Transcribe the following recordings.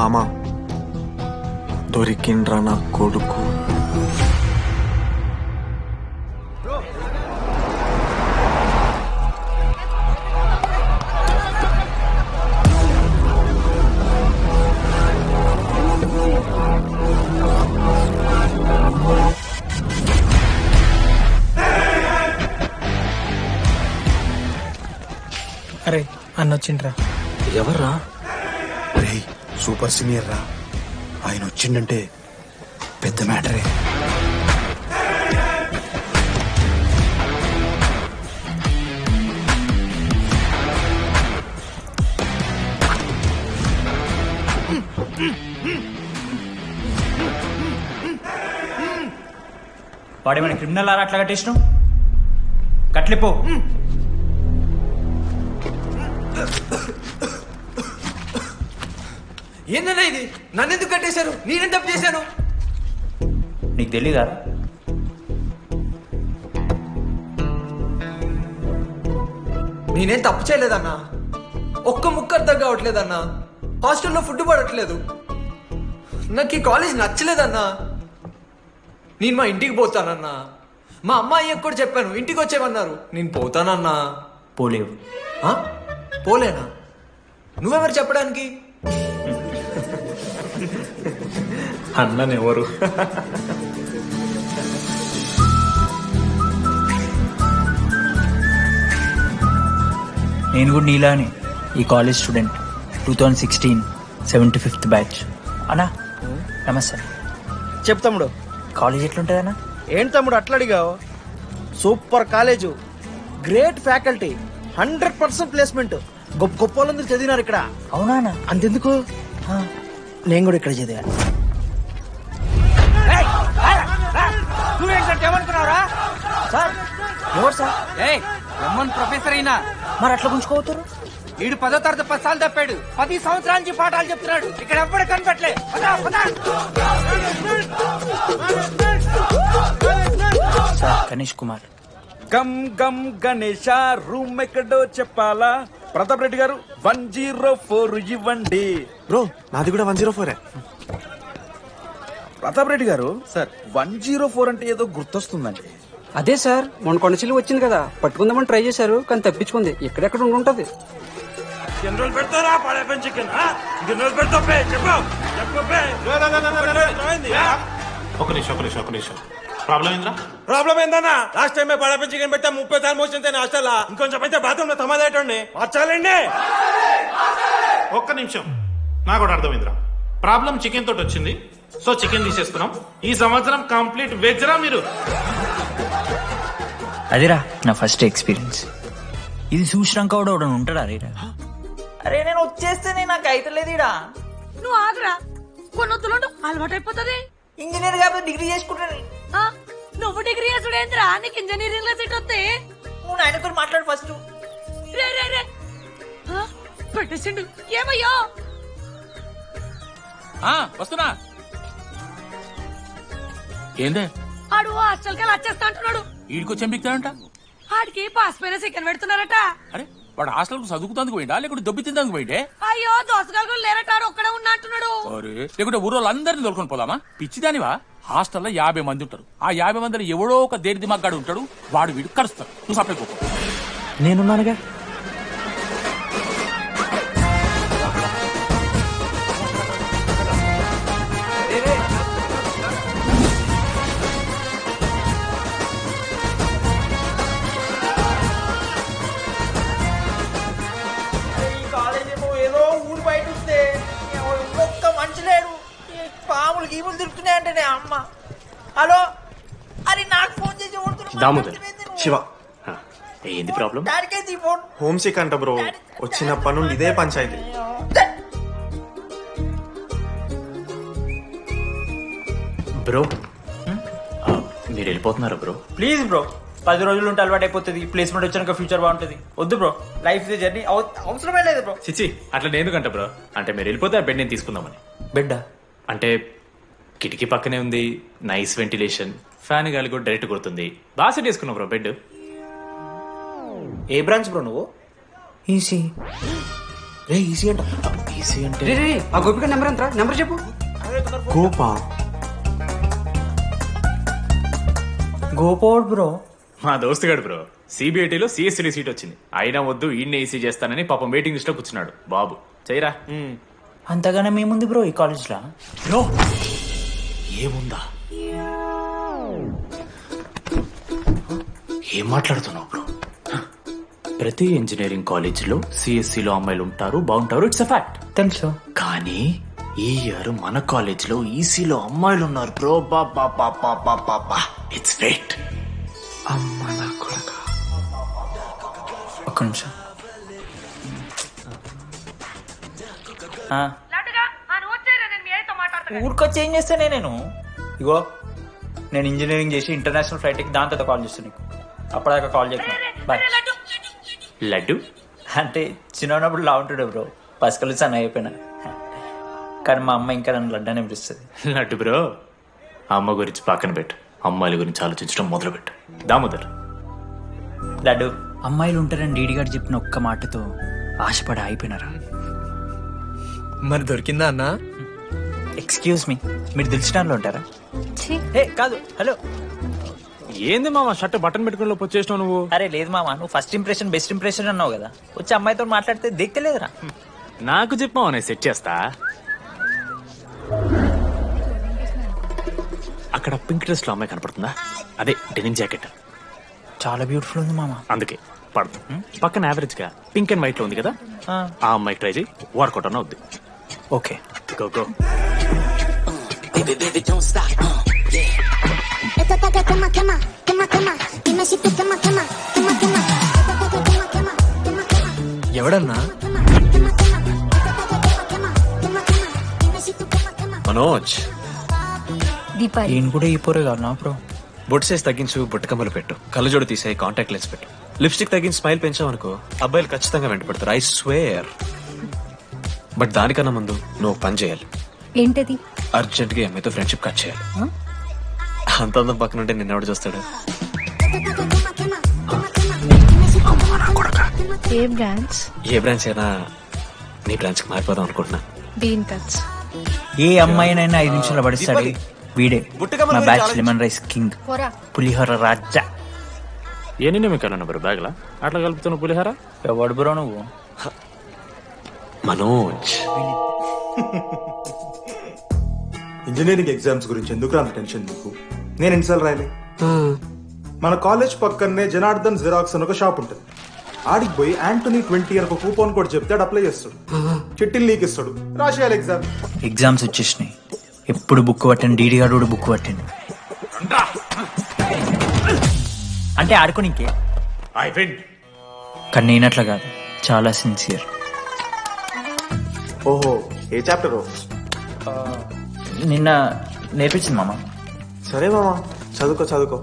మామా దొరికిండ్రా నా కొడుకు. అరే అన్న వచ్చిండ్రా. ఎవర్రా? రే సూపర్ సీనియర్ రా, ఆయన వచ్చిండంటే పెద్ద మ్యాటరే. వాడేమైనా క్రిమినల్ ఆరా అట్లా కట్టేసినావు? కట్లిపో. ఏందన్నా ఇది? నన్నెందుకు కట్టేశారు? నేనేం తప్పు చేశాను? నీకు తెలీదా? నేనేం తప్పు చేయలేదన్నా. ఒక్క ముక్క అర్థం కావట్లేదన్నా. హాస్టల్లో ఫుడ్ పడట్లేదు. నాకు ఈ కాలేజ్ నచ్చలేదన్నా. నేను మా ఇంటికి పోతానన్నా. మా అమ్మాయి కూడా చెప్పాను, ఇంటికి వచ్చేవన్నారు. నేను పోతానన్నా. పోలేవు. ఆ? పోలేనా? నువ్వెవరు చెప్పడానికి? అన్ననెవరు? నేను కూడా నీలాని ఈ కాలేజ్ స్టూడెంట్, 2016 75th బ్యాచ్. అన్నా నమస్తే. చెప్పు తమ్ముడు. కాలేజ్ ఎట్లుంటుంది అన్న? ఏంటి తమ్ముడు అట్లా అడిగావు? Super college, great faculty, 100% placement. గొప్ప గొప్ప వాళ్ళందరూ చదివినారు ఇక్కడ. అవునా అన్న? అంతెందుకు, నేను కూడా ఇక్కడ చదివాను. ఏమనుకున్నారా సార్ ఎవరు సార్? ప్రొఫెసర్ అయినా మరి అట్లా గుంజుకోవతారు? వీడు 10వ తరగతి 10 సార్లు తప్పాడు. 10 సంవత్సరాల నుంచి పాఠాలు చెప్తున్నాడు. ఇక్కడ ఎప్పుడు కనపట్లే. సార్ గణేష్ కుమార్. గమ్ గమ్ గణేష, రూమ్ ఎక్కడో చెప్పాలా? ప్రతాప్ రెడ్డి గారు 104 ఇవ్వండి. బ్రో నాది కూడా 104. ప్రతాప్ రెడ్డి గారు సార్ 104 అంటే ఏదో గుర్తొస్తుందండి. అదే సార్, మొన్న కొండచిల్లు వచ్చింది కదా, పట్టుకుందామని ట్రై చేశారు కానీ తప్పించుకుంది. ఎక్కడెక్కడ ఉండుంటది. ఒక నిమిషం ప్రాబ్లం ఏంద్రా? ప్రాబ్లం ఏందన్నా? లాస్ట్ టైం పడప చికెన్ పెట్టా 30 సార్లు మోషన్ హాస్టల్. ఇంకొంచెం అయితే బాత్రూమ్ లో తమాదేటండి. మార్చాలండి. ఒక్క నిమిషం, నాకు కూడా అర్థమైందిరా. ప్రాబ్లం చికెన్ తోటి వచ్చింది, సో చికెన్ తీసేస్తున్నాం. ఈ సంవత్సరం కంప్లీట్ వెజ్ రా మీరు. అదేరా నా ఫస్ట్ ఎక్స్పీరియన్స్. ఇది చూసినాక కూడా ఒకడు ఉంటాడా? అరే నేను వచ్చేస్తేనే నాకు అయితలేదు. ఇడా నువ్వు ఆగురా, కొన్నొత్తులు అలవాటైపోతుంది. ఇంజనీర్ కాబట్టి డిగ్రీ చేసుకుంటాను. నువ్వు డిగ్రీ చేసుడేంద్రా? నీకు ఇంజనీరింగ్ లో సీట్ వస్తే నువ్వు ఆయనతో మాట్లాడు ఫస్ట్. రే రే రే పెట్టేసిండు. ఏమయ్యో వస్తున్నా. ఏందే ఆడు హాస్టల్ కి వచ్చేస్తా అంటున్నాడు. ఈడికో చెంపిస్తాడంట. ఆడికి పాస్ పైన చికెన్ పెడుతున్నారట. అరే వాడు హాస్టల్ చదువుకుతానికి పోయిండా లేకుంటే దొబ్బి తిందానికి పోయిండే? అయ్యో దోసగాలు లేరట, ఆడు ఒక్కడే ఉన్నా అంటున్నాడు. అరే లేకుంటే ఊరోళ్ళు అందరినీ దొరుకుని పోదామా? పిచ్చిదానివా? హాస్టల్లో 50 మంది ఉంటారు. ఆ 50 మందిలో ఎవడో ఒక దేని దిమాగ్గాడు ఉంటాడు. వాడు వీడు కలుస్తాడు. నువ్వు సప్లై పో. నేనున్నానుగా. ఏదో ఊరు బయట వస్తే ఒక్క మంచి లేడు. పాములు గీములు తిరుగుతున్నాయంటే అమ్మ. హలో, అరే నాకు ఫోన్ చేసి దామోదర్ శివ, ఏంది ప్రాబ్లం? డాడీకైతే ఈ ఫోన్. హోమ్ సిక్ అంట బ్రో. వచ్చినప్పటి నుండి ఇదే పంచాయతీ. బ్రో మీరు వెళ్ళిపోతున్నారా బ్రో? ప్లీజ్ బ్రో, 10 రోజులు ఉంటే అలవాటు అయిపోతుంది. ప్లేస్మెంట్ వచ్చాక ఫ్యూచర్ బాగుంటుంది. వద్దు బ్రో, లైఫ్ జర్నీ అవసరమే లేదు బ్రో. చిచి అట్లా ఎందుకంట బ్రో? అంటే మీరు వెళ్ళిపోతే ఆ బెడ్ నేను తీసుకుందామని. బెడ్ అంటే కిటికీ పక్కనే ఉంది, నైస్ వెంటిలేషన్, ఫ్యాన్ గాలి కూడా డైరెక్ట్ కొడుతుంది. బాగా సెట్ చేసుకున్నావు బ్రో బెడ్. ఏ బ్రాంచ్ బ్రో నువ్వు? ఈసీ. రే ఈసీ అంట. ఈసీ అంటే రే రే, ఆ గోపిక నెంబర్ ఎంత? నెంబర్ చెప్పు. గోపా. గోపోడ్ బ్రో. మా దోస్తుగాడు బ్రో సిబిఐటీలో సిఎస్సీ సీట్ వచ్చింది. అయినా వద్దు ఈయన్నే ఈసీ చేస్తానని పాపం వెయిటింగ్ లిస్ట్ లో కూర్చున్నాడు. బాబు చేయరా. అంతగానే మేముంది బ్రో ఈ కాలేజ్లో. బ్రో ఏముందా? ఏం మాట్లాడుతున్నావు బ్రో? ప్రతి ఇంజనీరింగ్ కాలేజీలో సిఎస్సిలో అమ్మాయిలు ఉంటారు, బాగుంటారు. It's a fact. తెలుసు. కానీ ఈ ఇయర్ మన కాలేజీలో ఈసీలో అమ్మాయిలు ఉన్నారు బ్రో. Baba it's fate. అమ్మ నా కొడక. ఒక్క నిమిషం. ఊరికొచ్చి ఏం చేస్తానే నేను? ఇగో నేను ఇంజనీరింగ్ చేసి ఇంటర్నేషనల్ ఫ్లైట్కి దాంతో కాల్ చేస్తాను నీకు. అప్పటిదాకా కాల్ చేస్తాను. బాయ్. లడ్డు అంటే చిన్నప్పుడు లా ఉంటుండే బ్రో, పసకలు సన్న అయిపోయినా. కానీ మా అమ్మ ఇంకా నన్ను లడ్డు అని పిలుస్తుంది. లడ్డు బ్రో అమ్మ గురించి పక్కన పెట్టు, అమ్మాయిల గురించి ఆలోచించడం మొదలు పెట్టు. దామోదర్ లడ్డు, అమ్మాయిలు ఉంటారని డీడీ గారు చెప్పిన ఒక్క మాటతో ఆశపడి అయిపోయినారా? మరి దొరికిందా అన్నా? ఎక్స్క్యూజ్ మీ, మీరు దిల్చడంలో ఉంటారా? ఏ కాదు. హలో. ఏంది మామ షర్ట్ బటన్ పెట్టుకుని లోపు వచ్చేసినావు నువ్వు? అరే లేదు మామ, నువ్వు ఫస్ట్ ఇంప్రెషన్ బెస్ట్ ఇంప్రెషన్ అన్నావు కదా. వచ్చి అమ్మాయితో మాట్లాడితే దిక్కలేదురా. నాకు చెప్పావు నేను సెట్ చేస్తా. అక్కడ పింక్ డ్రెస్ లో అమ్మాయి కనపడుతుందా? అదే డెనిమ్ జాకెట్. చాలా బ్యూటిఫుల్ ఉంది మామ. అందుకే పడదు. పక్కన యావరేజ్ గా పింక్ అండ్ వైట్ లో ఉంది కదా, ఆ అమ్మాయికి ట్రై చేయి. వర్కౌట్ అన్న అవుద్ది. Okay go go. ఎవడన్నా? మనోజ్. దీపాలి. ఈయన కూడా ఈ పోరే కాదు నా బ్రో. బొట్టు సైజ్ తగ్గించు, బుట్టకమ్మలు పెట్టు, కళ్ళజోడు తీసేయి, కాంటాక్ట్ లెన్స్ పెట్టు, లిప్స్టిక్ తగ్గించి స్మైల్ పెంచావనుకో అబ్బాయిలు ఖచ్చితంగా వెంటపడతారు. I swear. బట్ దానికన్నా ముందు నువ్వు పని చేయాలి. ఏంటది? అర్జెంట్ గా అమ్మాయితో ఫ్రెండ్షిప్ కట్ చేయాలి. అంత అందం పక్కన ఉంటే నిన్నెవడు చూస్తాడు? ఏ బ్రాంచ్? ఏ బ్రాంచ్ అయినా నీ బ్రాంచ్ కి మారిపోదాం అనుకుంటున్నా. Been touch. ఏ అమ్మాయినైనా 5 నిమిషాలు పడిస్తాడు వీడే. మా బ్యాచ్ లెమన్ రైస్ కింగ్, పోరా. పులిహోర రాజా. ఎన్ని నిమిషాలు బ్రో బ్యాగ్ లా అట్లా కలుపుతున్నావు పులిహార? ఎవడు బ్రో నువ్వు? మనోజ్. ఇంజనీరింగ్ ఎగ్జామ్స్ గురించి ఎందుకు అంత టెన్షన్ నీకు? నేను ఎన్నిసార్లు రాయలే. మన కాలేజ్ పక్కనే జనార్దన్ జిరాక్స్ అని ఒక షాప్ ఉంటుంది. ఆడికి పోయి యాంటనీ 20 అని ఒక కూపన్ కోడ్ చెప్తే అప్లై చేస్తాడు, చిట్టిల్ నీకు ఇస్తాడు, రాసేయాలి ఎగ్జామ్. ఎగ్జామ్స్ వచ్చేసినాయి. ఎప్పుడు బుక్ పట్టండి, డీడీ గారు కూడా బుక్ పట్టండి. అంటే ఆడుకోనికే. కానీ నేనట్లా కాదు, చాలా సిన్సియర్. ఓహో, ఏ చాప్టర్? నిన్న నేర్పించింది మామ. సరే మామా, చదువుకో చదువుకో.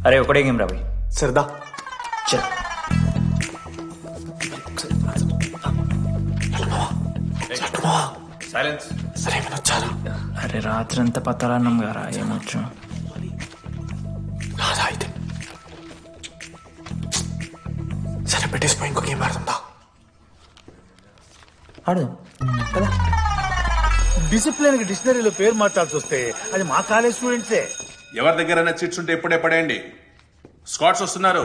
అరే ఒకటే గేమ్ రాబోయ్. సరదా చల్. సరే వినొచ్చాను. అరే రాత్రంతా పత్తాలన్నం గారా, ఏమొచ్చు. అయితే సరే పెట్టేసిపోయి ఇంకో గేమ్ ఆడుతుందా? ఆడు కదా. డిసిప్లిన్ కి డిక్షనరీలో పేరు మార్చాల్సి వస్తే అది మా కాలేజ్ స్టూడెంట్సే. ఎవరి దగ్గర చిట్స్ ఉంటే ఇప్పుడే పడేయండి. స్కాట్స్ వస్తున్నారు.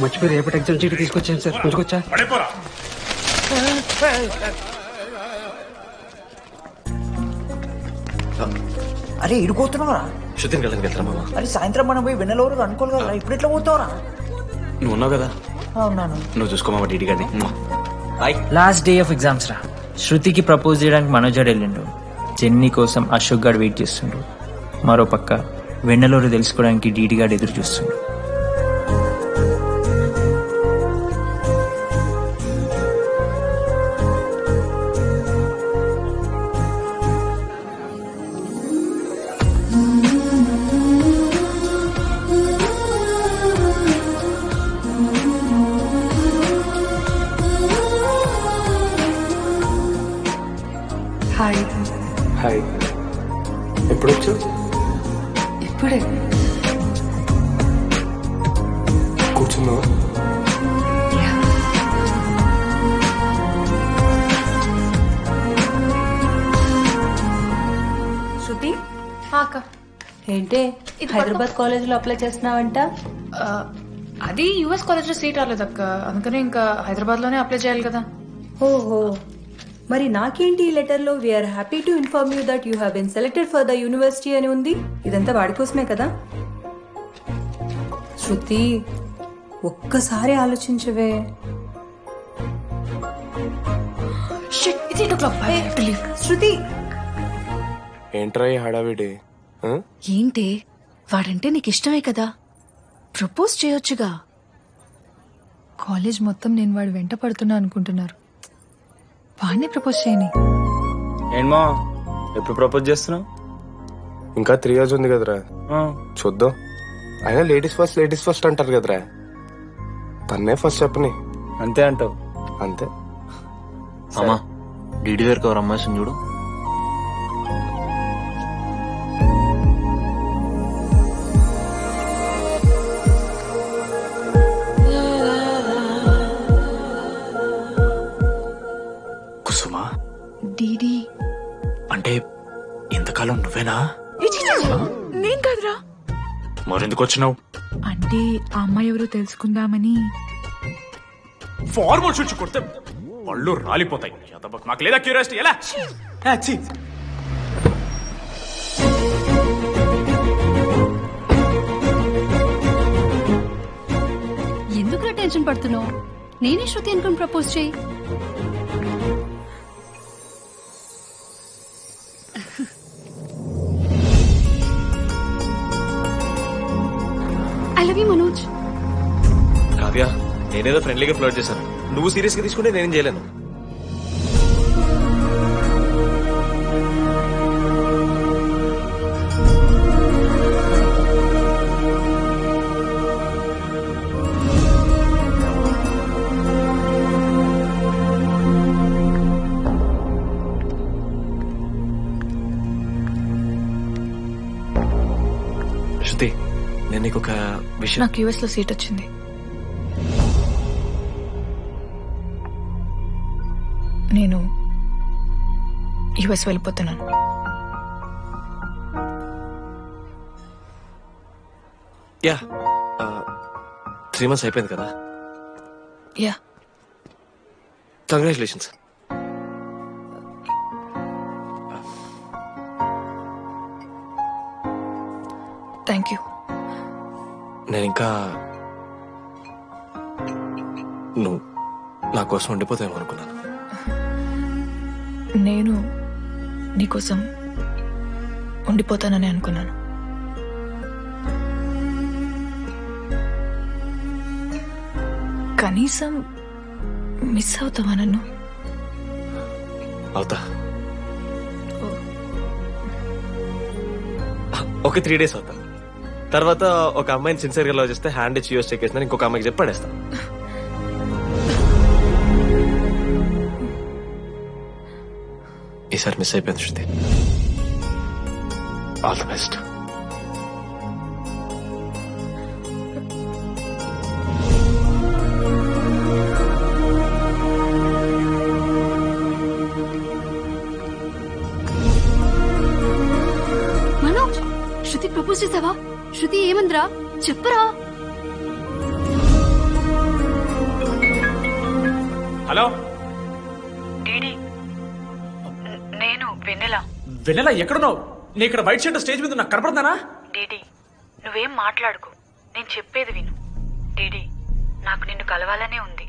మర్చిపోయి రేపటి ఎగ్జామ్ చీటి తీసుకొచ్చాను సార్, కొంచెం పడిపోరా. అరే ఇడిపోతున్నావురా. శృతిని వెళ్ళడానికి వెళ్తారా మామా? అరే సాయంత్రం మనం పోయి వెన్నెలవరకు అనుకోవాలి కదా, ఇప్పుడు ఎట్లా పోతావురా? నువ్వు ఉన్నావు కదా, అవునాను. నువ్వు చూసుకోమా డీడీ గారిని. లాస్ట్ డే ఆఫ్ ఎగ్జామ్స్ రా. శృతికి ప్రపోజ్ చేయడానికి మనోజాడు వెళ్ళిండు. జెన్నీ కోసం అశోక్ గాడు వెయిట్ చేస్తుండు. మరో పక్క వెన్నెలూరు తెలుసుకోవడానికి డీడీ గాడు ఎదురు చూస్తుండు. హాయ్. ఎప్పుడు వచ్చావు? ఇప్పుడే కూర్చుందా? శృతి అక్క ఏంటే హైదరాబాద్ కాలేజ్ లో అప్లై చేస్తున్నావంట? అది యుఎస్ కాలేజ్ లో సీట్ రాలేదు అక్క, అందుకని ఇంకా హైదరాబాద్ లోనే అప్లై చేయాలి కదా. ఓహో, మరి నాకేంటి ఈ లెటర్ లో we are happy to inform you that you have been selected for the university అని ఉంది. ఇదంతా వాడి కోసమే కదా. శృతి ఒక్కసారి ఆలోచించవే. శృతి ఏంట్రా ఈ హడావిడి? ఏంటి వాడంటే నీకు ఇష్టమే కదా, ప్రపోజ్ చేయొచ్చుగా. కాలేజ్ మొత్తం నేను వాడు వెంట పడుతున్నా అనుకుంటున్నారు, వాడిని ప్రపోజ్ చేయని. ఏంటమ్మా ఎప్పుడు ప్రపోజ్ చేస్తున్నావు? ఇంకా 3 years ఉంది కదరా, చూద్దాం. అయినా లేడీస్ ఫస్ట్ అంటారు కదరా, తన్నే ఫస్ట్ చెప్పని. అంతే అంటావు? అంతే. అమ్మా డీడీ దగ్గర ఎవరు అమ్మాయి చూడు. కుసుమా డీడీ అంటే ఇంతకాలం నువ్వేనా? నేను కాదురా. మరెందుకు వచ్చినావు? అంటే ఆ అమ్మాయి ఎవరో తెలుసుకుందామని. ఫార్మల్ షూట్ కొడితే పళ్ళు రాలిపోతాయి. మాకు లేదా క్యూరియాసిటీ? ఎలా ఎందుకు టెన్షన్ పడుతున్నావు? నేనే శృతి అనుకుని ప్రపోజ్ చేయి. I love you Manoj. Kavya, నేనేదో ఫ్రెండ్లీగా ఫ్లర్ట్ చేశాను, నువ్వు సీరియస్ గా తీసుకుంటే నేనేం చేయలేను. శృతి, నేను నీకు ఒక విషయం. నాకు యుఎస్ లో సీట్ వచ్చింది. నేను యుఎస్ వెళ్ళిపోతున్నాను. యా 3 months అయిపోయింది కదా. Yeah, congratulations. Thank you. నేను ఇంకా నువ్వు నా కోసం ఉండిపోతామో అనుకున్నాను. నేను నీకోసం ఉండిపోతానని అనుకున్నాను. కనీసం మిస్ అవుతావా నన్ను? అవుతా. ఒక 3 days అవుతా. తర్వాత ఒక అమ్మాయిని సిన్సియర్ గా లవ్ చేస్తే హ్యాండ్ ఇచ్చి యూస్ చెక్ చేసిన ఇంకొక అమ్మాయికి చెప్పి పడేస్తా. ఈసారి మిస్ అయిపోయింది Shruti. All the best. Manoj, Shruti propose చేసావా? శృతి ఏమందిరా చెప్పరా? హలో డీడీ, నేను వెన్నెల. వెన్నెల ఎక్కడున్నావు? నీ ఇక్కడ వైట్ షర్ట్ స్టేజ్ మీద నాకు కనపడతానా? డీడీ, నువ్వేం మాట్లాడుకో, నేను చెప్పేది విను. డీడీ, నాకు నిన్ను కలవాలనే ఉంది,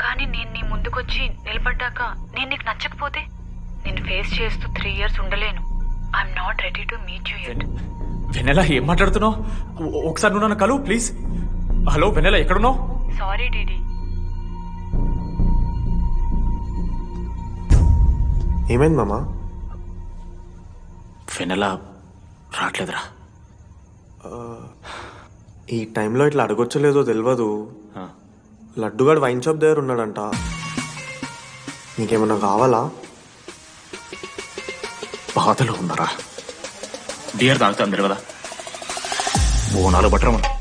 కానీ నేను నీ ముందుకొచ్చి నిలబడ్డాక నేను నీకు నచ్చకపోతే నిన్ను ఫేస్ చేస్తూ 3 years ఉండలేను. I'm not ready to meet you yet. Vennela ఏం మాట్లాడుతున్నావు? ఒకసారి నువ్వు నన్ను కలువు ప్లీజ్. హలో వెన్నెల ఎక్కడున్నావు? Sorry DD. ఏమైంది మామా? వెన్నెల రావట్లేదురా. ఈ టైంలో ఇట్లా అడగొచ్చో లేదో తెలియదు. లడ్డుగాడు వైన్ షాప్ దగ్గర ఉన్నాడంట. నీకేమన్నా కావాలా? బాధలో ఉన్నారా? బియర్ తాగుతాం కదా. ఓ 4 బట్టరమను.